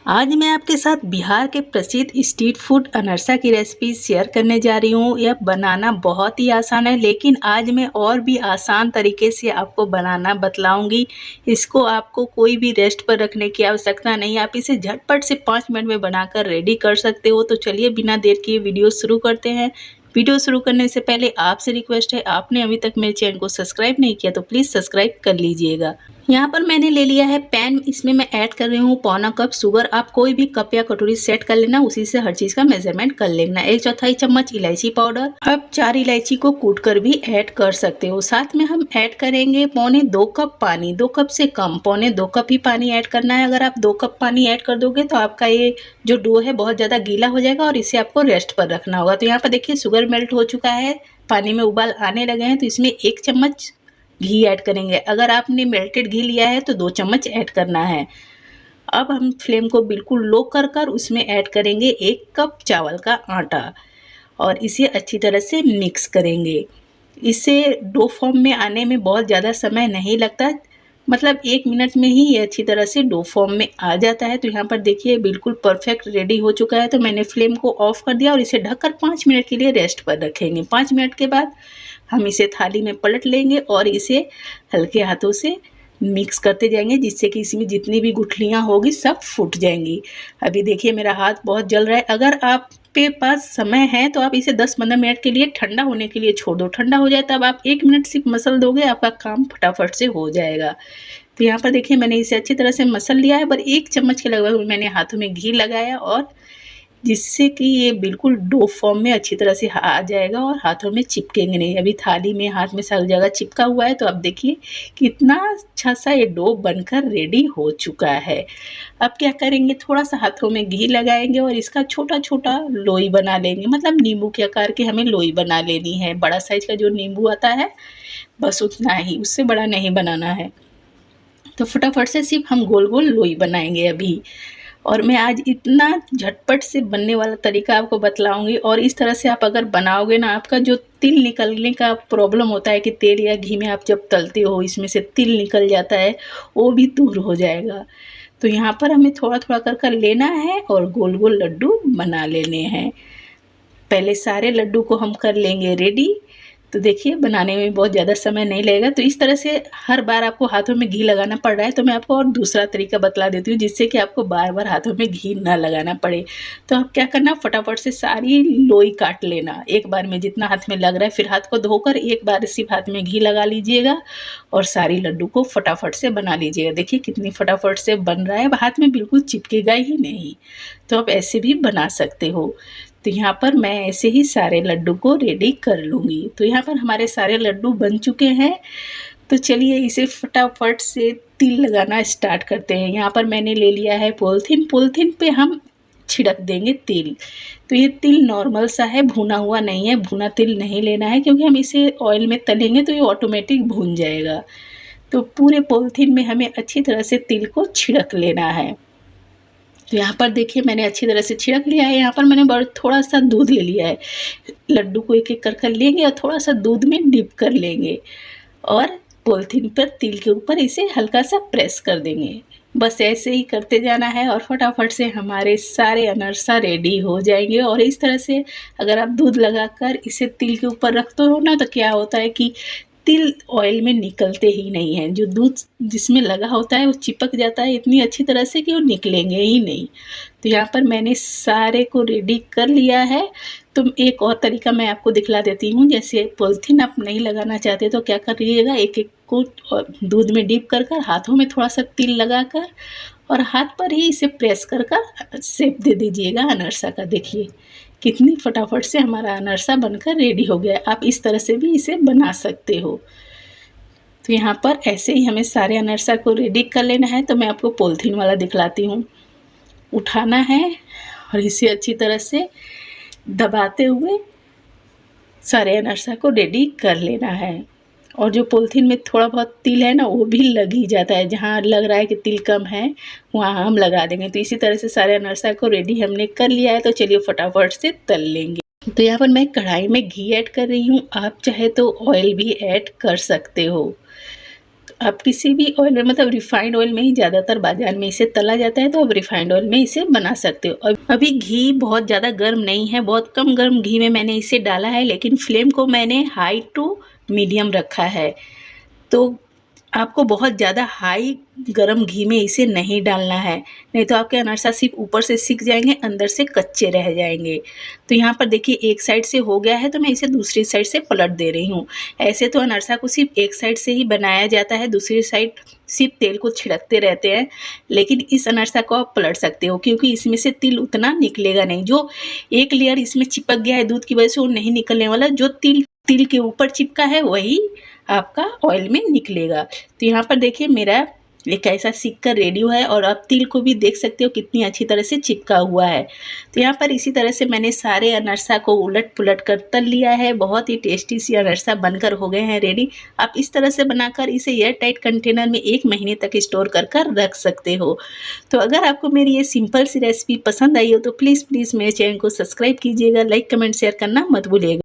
आज मैं आपके साथ बिहार के प्रसिद्ध स्ट्रीट फूड अनरसा की रेसिपी शेयर करने जा रही हूँ। यह बनाना बहुत ही आसान है, लेकिन आज मैं और भी आसान तरीके से आपको बनाना बतलाऊंगी। इसको आपको कोई भी रेस्ट पर रखने की आवश्यकता नहीं, आप इसे झटपट से 5 मिनट में बनाकर रेडी कर सकते हो। तो चलिए बिना देर किए वीडियो शुरू करते हैं। वीडियो शुरू करने से पहले आपसे रिक्वेस्ट है, आपने अभी तक मेरे चैनल को सब्सक्राइब नहीं किया तो प्लीज़ सब्सक्राइब कर लीजिएगा। यहाँ पर मैंने ले लिया है पैन, इसमें मैं ऐड कर रही हूँ पौना कप शुगर। आप कोई भी कप या कटोरी सेट कर लेना, उसी से हर चीज़ का मेजरमेंट कर लेना। 1/4 चम्मच इलायची पाउडर, अब 4 इलायची को कूट कर भी ऐड कर सकते हो। साथ में हम ऐड करेंगे पौने 2 कप पानी, 2 कप से कम, पौने 2 कप ही पानी ऐड करना है। अगर आप 2 कप पानी ऐड कर दोगे तो आपका ये जो डो है बहुत ज़्यादा गीला हो जाएगा और इसे आपको रेस्ट पर रखना होगा। तो यहाँ पर देखिए शुगर मेल्ट हो चुका है, पानी में उबाल आने लगे हैं, तो इसमें 1 चम्मच घी ऐड करेंगे। अगर आपने मेल्टेड घी लिया है तो 2 चम्मच ऐड करना है। अब हम फ्लेम को बिल्कुल लो कर कर उसमें ऐड करेंगे 1 कप चावल का आटा और इसे अच्छी तरह से मिक्स करेंगे। इसे डो फॉर्म में आने में बहुत ज़्यादा समय नहीं लगता, मतलब 1 मिनट में ही ये अच्छी तरह से डो फॉर्म में आ जाता है। तो यहाँ पर देखिए बिल्कुल परफेक्ट रेडी हो चुका है। तो मैंने फ्लेम को ऑफ कर दिया और इसे ढककर 5 मिनट के लिए रेस्ट पर रखेंगे। 5 मिनट के बाद हम इसे थाली में पलट लेंगे और इसे हल्के हाथों से मिक्स करते जाएंगे, जिससे कि इसमें जितनी भी गुठलियाँ होगी सब फूट जाएंगी। अभी देखिए मेरा हाथ बहुत जल रहा है। अगर आप के पास समय है तो आप इसे 10-15 मिनट के लिए ठंडा होने के लिए छोड़ दो। ठंडा हो जाए तब आप 1 मिनट सिर्फ मसल दोगे, आपका काम फटाफट से हो जाएगा। तो यहाँ पर देखिए मैंने इसे अच्छी तरह से मसल लिया है, पर 1 चम्मच के लगभग मैंने हाथों में घी लगाया और जिससे कि ये बिल्कुल डो फॉर्म में अच्छी तरह से आ जाएगा और हाथों में चिपकेंगे नहीं। अभी थाली में हाथ में सब जगह चिपका हुआ है, तो अब देखिए कितना अच्छा सा ये डो बनकर रेडी हो चुका है। अब क्या करेंगे, थोड़ा सा हाथों में घी लगाएंगे और इसका छोटा छोटा लोई बना लेंगे। मतलब नींबू के आकार की हमें लोई बना लेनी है। बड़ा साइज का जो नींबू आता है बस उतना ही, उससे बड़ा नहीं बनाना है। तो फटाफट से सिर्फ हम गोल गोल लोई बनाएंगे अभी। और मैं आज इतना झटपट से बनने वाला तरीका आपको बतलाऊंगी। और इस तरह से आप अगर बनाओगे ना, आपका जो तिल निकलने का प्रॉब्लम होता है कि तेल या घी में आप जब तलते हो इसमें से तिल निकल जाता है, वो भी दूर हो जाएगा। तो यहाँ पर हमें थोड़ा थोड़ा कर कर लेना है और गोल गोल लड्डू बना लेने हैं। पहले सारे लड्डू को हम कर लेंगे रेडी। तो देखिए बनाने में बहुत ज़्यादा समय नहीं लगेगा। तो इस तरह से हर बार आपको हाथों में घी लगाना पड़ रहा है, तो मैं आपको और दूसरा तरीका बतला देती हूँ जिससे कि आपको बार बार हाथों में घी ना लगाना पड़े। तो आप क्या करना, फटाफट से सारी लोई काट लेना एक बार में, जितना हाथ में लग रहा है। फिर हाथ को धोकर एक बार सिर्फ हाथ में घी लगा लीजिएगा और सारी लड्डू को फटाफट से बना लीजिएगा। देखिए कितनी फटाफट से बन रहा है, हाथ में बिल्कुल चिपकेगा ही नहीं। तो आप ऐसे भी बना सकते हो। तो यहाँ पर मैं ऐसे ही सारे लड्डू को रेडी कर लूँगी। तो यहाँ पर हमारे सारे लड्डू बन चुके हैं। तो चलिए इसे फटाफट से तिल लगाना स्टार्ट करते हैं। यहाँ पर मैंने ले लिया है पॉलीथीन, पॉलीथीन पे हम छिड़क देंगे तिल। तो ये तिल नॉर्मल सा है, भुना हुआ नहीं है। भुना तिल नहीं लेना है क्योंकि हम इसे ऑयल में तलेंगे तो ये ऑटोमेटिक भुन जाएगा। तो पूरे पॉलीथीन में हमें अच्छी तरह से तिल को छिड़क लेना है। तो यहाँ पर देखिए मैंने अच्छी तरह से छिड़क लिया है। यहाँ पर मैंने थोड़ा सा दूध ले लिया है। लड्डू को एक एक कर कर लेंगे और थोड़ा सा दूध में डिप कर लेंगे और पॉलीथीन पर तिल के ऊपर इसे हल्का सा प्रेस कर देंगे। बस ऐसे ही करते जाना है और फटाफट से हमारे सारे अनरसा रेडी हो जाएंगे। और इस तरह से अगर आप दूध लगाकर इसे तिल के ऊपर रखते हो ना, तो क्या होता है कि तिल ऑयल में निकलते ही नहीं हैं। जो दूध जिसमें लगा होता है वो चिपक जाता है इतनी अच्छी तरह से कि वो निकलेंगे ही नहीं। तो यहाँ पर मैंने सारे को रेडी कर लिया है। तो एक और तरीका मैं आपको दिखला देती हूँ। जैसे पॉलीथीन आप नहीं लगाना चाहते तो क्या करिएगा, एक एक को दूध में डिप कर कर हाथों में थोड़ा सा तिल लगा कर और हाथ पर ही इसे प्रेस कर कर शेप दे दीजिएगा अनरसा का। देखिए कितनी फटाफट से हमारा अनरसा बनकर रेडी हो गया। आप इस तरह से भी इसे बना सकते हो। तो यहाँ पर ऐसे ही हमें सारे अनरसा को रेडी कर लेना है। तो मैं आपको पॉलीथीन वाला दिखलाती हूँ। उठाना है और इसे अच्छी तरह से दबाते हुए सारे अनरसा को रेडी कर लेना है। और जो पॉलीथीन में थोड़ा बहुत तिल है ना, वो भी लग ही जाता है। जहाँ लग रहा है कि तिल कम है वहाँ हम लगा देंगे। तो इसी तरह से सारे अनरसा को रेडी हमने कर लिया है। तो चलिए फटाफट से तल लेंगे। तो यहाँ पर मैं कढ़ाई में घी ऐड कर रही हूँ, आप चाहे तो ऑयल भी ऐड कर सकते हो। आप किसी भी ऑयल में मतलब रिफाइंड ऑयल में ही ज़्यादातर बाजार में इसे तला जाता है, तो आप रिफाइंड ऑयल में इसे बना सकते हो। और अभी घी बहुत ज़्यादा गर्म नहीं है, बहुत कम गर्म घी में मैंने इसे डाला है, लेकिन फ्लेम को मैंने हाई टू मीडियम रखा है। तो आपको बहुत ज़्यादा हाई गरम घी में इसे नहीं डालना है, नहीं तो आपके अनरसा सिर्फ ऊपर से सिक जाएंगे, अंदर से कच्चे रह जाएंगे। तो यहाँ पर देखिए एक साइड से हो गया है, तो मैं इसे दूसरी साइड से पलट दे रही हूँ। ऐसे तो अनरसा को सिर्फ एक साइड से ही बनाया जाता है, दूसरी साइड सिर्फ तेल को छिड़कते रहते हैं, लेकिन इस अनरसा को आप पलट सकते हो क्योंकि इसमें से तिल उतना निकलेगा नहीं। जो एक लेयर इसमें चिपक गया है दूध की वजह से, वो नहीं निकलने वाला। जो तिल तिल के ऊपर चिपका है वही आपका ऑयल में निकलेगा। तो यहाँ पर देखिए मेरा ये कैसा सीख कर रेडी हुआ है, और आप तिल को भी देख सकते हो कितनी अच्छी तरह से चिपका हुआ है। तो यहाँ पर इसी तरह से मैंने सारे अनरसा को उलट पुलट कर तल लिया है। बहुत ही टेस्टी सी अनरसा बनकर हो गए हैं रेडी। आप इस तरह से बनाकर इसे एयर टाइट कंटेनर में 1 महीने तक स्टोर कर रख सकते हो। तो अगर आपको मेरी ये सिंपल सी रेसिपी पसंद आई हो तो प्लीज़ मेरे चैनल को सब्सक्राइब कीजिएगा, लाइक कमेंट शेयर करना मत भूलिएगा।